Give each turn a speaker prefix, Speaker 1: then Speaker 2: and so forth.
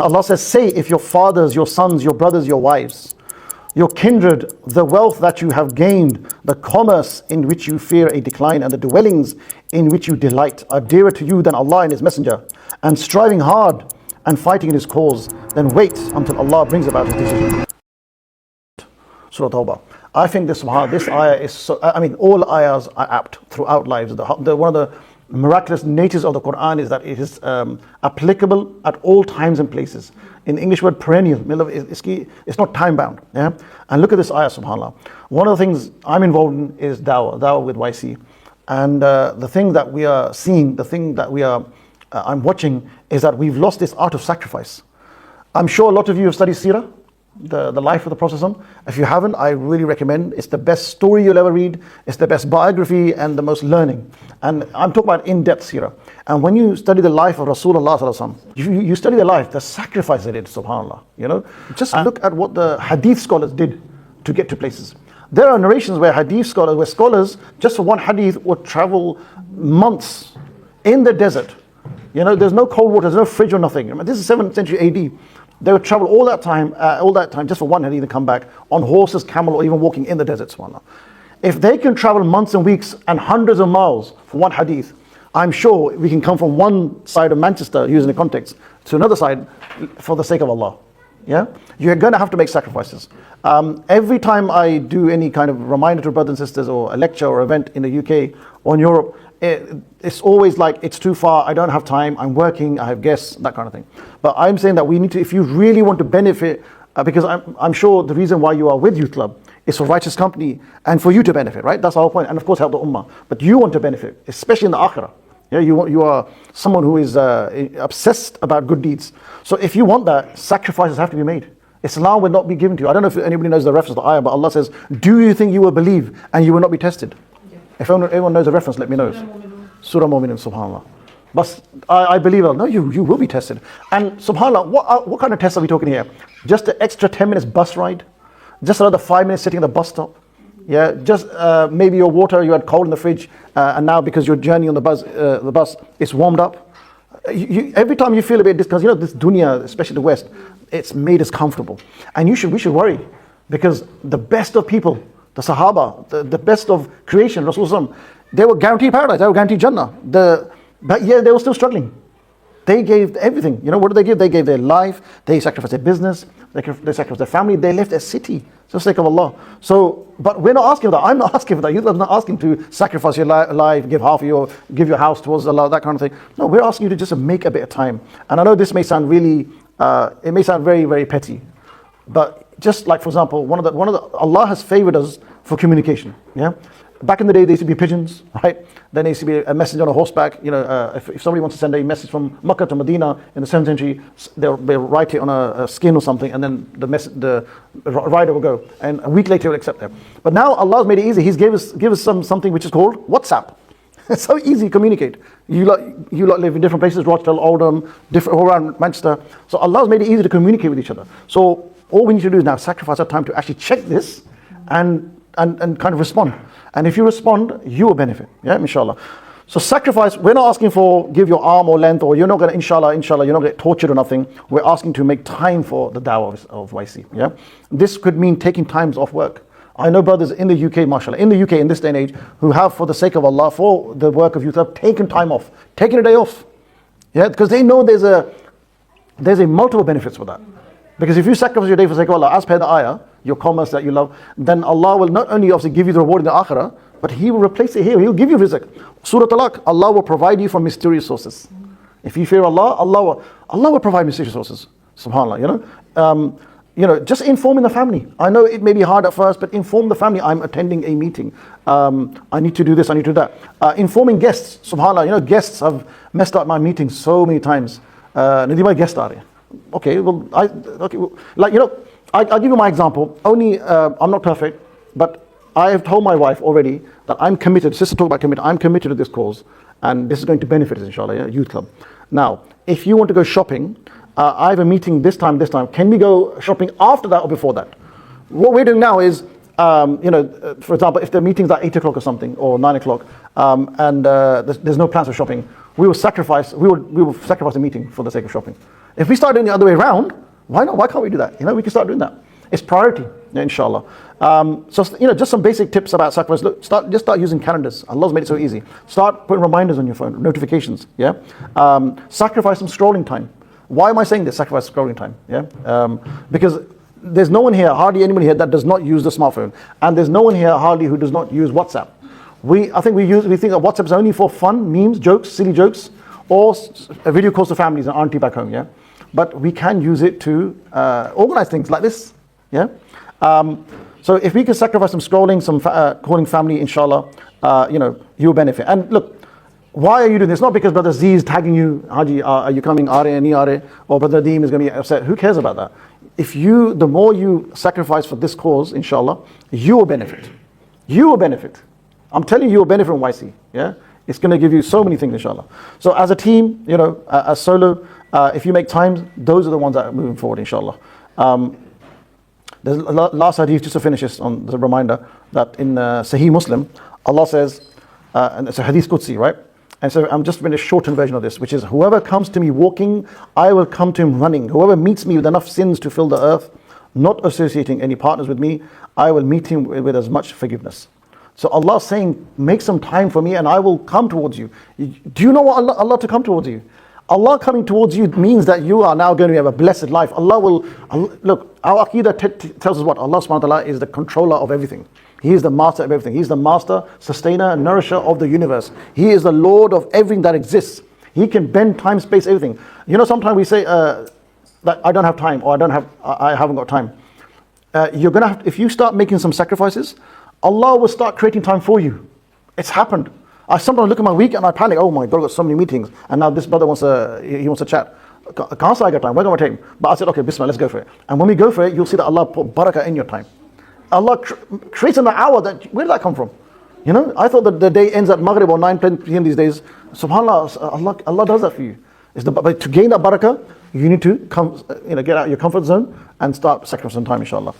Speaker 1: Allah says, say if your fathers, your sons, your brothers, your wives, your kindred, the wealth that you have gained, the commerce in which you fear a decline, and the dwellings in which you delight are dearer to you than Allah and His Messenger, and striving hard and fighting in His cause, then wait until Allah brings about His decision. Surah Tawbah. I think this ayah is so, all ayahs are apt throughout lives. One of the miraculous natures of the Quran is that it is applicable at all times and places. In the English word perennial, it's not time bound. Yeah? And look at this ayah, subhanAllah. One of the things I'm involved in is dawah with YC. And the thing that we are seeing, the thing that I'm watching, is that we've lost this art of sacrifice. I'm sure a lot of you have studied seerah, the life of the Prophet. If you haven't, I really recommend. It's the best story you'll ever read. It's the best biography and the most learning. And I'm talking about in-depth seerah. And when you study the life of Rasulullah, you study the life, the sacrifice they did, subhanAllah. Just look at what the hadith scholars did to get to places. There are narrations where scholars just for one hadith would travel months in the desert. There's no cold water, there's no fridge or nothing. This is 7th century AD. They would travel all that time just for one hadith and come back on horses, camel, or even walking in the desert, subhanAllah. If they can travel months and weeks and hundreds of miles for one hadith, I'm sure we can come from one side of Manchester, using the context, to another side for the sake of Allah. Yeah? You're going to have to make sacrifices. Every time I do any kind of reminder to brothers and sisters, or a lecture or event in the UK or in Europe, it's always like, it's too far, I don't have time, I'm working, I have guests, that kind of thing. But I'm saying that we need to, if you really want to benefit, because I'm sure the reason why you are with Youth Club is for righteous company and for you to benefit, right? That's the whole point. And of course help the ummah. But you want to benefit, especially in the akhirah. Yeah, you are someone who is obsessed about good deeds. So if you want that, sacrifices have to be made. Islam will not be given to you. I don't know if anybody knows the reference to the ayah, but Allah says, do you think you will believe and you will not be tested? If everyone knows the reference, let me know. Surah Mu'minun, subhanAllah. But I believe, no, you will be tested. And subhanAllah, what kind of test are we talking here? Just an extra 10 minutes bus ride? Just another 5 minutes sitting at the bus stop? Yeah, just maybe your water, you had cold in the fridge, and now because your journey on the bus is warmed up. Every time you feel a bit discomfort, this dunya, especially the West, it's made us comfortable. And we should worry, because the best of people, the Sahaba, the best of creation, Rasulullah, they were guaranteed paradise, they were guaranteed Jannah. But yeah, they were still struggling. They gave everything. What did they give? They gave their life, they sacrificed their business, they sacrificed their family, they left their city for the sake of Allah. So, but we're not asking for that. I'm not asking for that. You're not asking to sacrifice your life, give give your house towards Allah, that kind of thing. No, we're asking you to just make a bit of time. And I know this may sound really, it may sound very, very petty, but just like, for example, Allah has favored us for communication. Yeah. Back in the day, there used to be pigeons, right? Then there used to be a messenger on a horseback. If somebody wants to send a message from Makkah to Medina in the 7th century, they'll write it on a skin or something, and then the rider will go, and a week later he'll accept them. But now Allah's made it easy. He's gave us something which is called WhatsApp. It's so easy to communicate. You lot live in different places, Rochdale, Oldham, all around Manchester. So Allah's made it easy to communicate with each other. So all we need to do is now sacrifice our time to actually check this and kind of respond. And if you respond, you will benefit. Yeah, inshallah. So sacrifice, we're not asking for give your arm or length, or you're not going to, inshallah, you're not going to get tortured or nothing. We're asking to make time for the dawah of YC. Yeah, this could mean taking times off work. I know brothers in the UK, mashallah, in the UK in this day and age, who have, for the sake of Allah, for the work of youth, have taken time off, taken a day off. Yeah, because they know there's a multiple benefits for that. Because if you sacrifice your day for the sake of Allah, as per the ayah, your commerce that you love, then Allah will not only obviously give you the reward in the akhirah, but He will replace it here. He'll give you rizq. Surah Talaq, Allah will provide you from mysterious sources. If you fear Allah, Allah will provide mysterious sources. SubhanAllah, just informing the family. I know it may be hard at first, but inform the family. I'm attending a meeting. I need to do this, I need to do that. Informing guests. SubhanAllah, guests have messed up my meetings so many times. Nadi my guest are. Okay, well, I'll give you my example. Only, I'm not perfect, but I have told my wife already that I'm committed. Sister talk about committed. I'm committed to this cause, and this is going to benefit us, inshallah, yeah, Youth Club. Now, if you want to go shopping, I have a meeting this time. Can we go shopping after that or before that? What we're doing now is, for example, if the meeting's at 8 o'clock or something, or 9 o'clock, and there's no plans for shopping, we will sacrifice a meeting for the sake of shopping. If we start doing the other way around, why not? Why can't we do that? We can start doing that. It's priority, inshallah. So just some basic tips about sacrifice. Look, just start using calendars. Allah's made it so easy. Start putting reminders on your phone, notifications. Yeah. Sacrifice some scrolling time. Why am I saying this? Sacrifice scrolling time. Yeah. Because there's no one here, hardly anyone here, that does not use the smartphone, and there's no one here hardly who does not use WhatsApp. I think we think that WhatsApp is only for fun, memes, jokes, silly jokes, or video calls to families and auntie back home. Yeah. But we can use it to organize things like this. Yeah. So if we can sacrifice some scrolling, some calling family, inshallah, you'll benefit. And look, why are you doing this? Not because Brother Z is tagging you, Haji, are you coming, are, or Brother Deem is going to be upset. Who cares about that? The more you sacrifice for this cause, inshallah, you will benefit. You will benefit. I'm telling you, you will benefit from YC. Yeah. It's going to give you so many things, inshallah. So as a team, as solo, if you make times, those are the ones that are moving forward, inshallah. The last hadith, just to finish this on the reminder, that in Sahih Muslim, Allah says, and it's a hadith Qudsi, right? And so I'm just going to a shortened version of this, which is, whoever comes to me walking, I will come to him running. Whoever meets me with enough sins to fill the earth, not associating any partners with me, I will meet him with as much forgiveness. So Allah is saying, make some time for me and I will come towards you. Do you know what Allah to come towards you? Allah coming towards you means that you are now going to have a blessed life. Look, our Aqidah tells us what? Allah subhanahu wa ta'ala is the controller of everything. He is the master of everything. He is the master, sustainer, and nourisher of the universe. He is the Lord of everything that exists. He can bend time, space, everything. Sometimes we say that I don't have time, or I haven't got time. You're going to have, if you start making some sacrifices, Allah will start creating time for you. It's happened. I sometimes look at my week and I panic. Oh my God, I've got so many meetings, and now this brother wants to chat. Can't say I got time. Where do I take? But I said, okay, Bismillah, let's go for it. And when we go for it, you'll see that Allah put barakah in your time. Allah creates an hour where did that come from? I thought that the day ends at Maghrib or 9-10 p.m. these days. SubhanAllah, Allah does that for you. But to gain that barakah, you need to get out of your comfort zone and start sacrificing time, inshallah.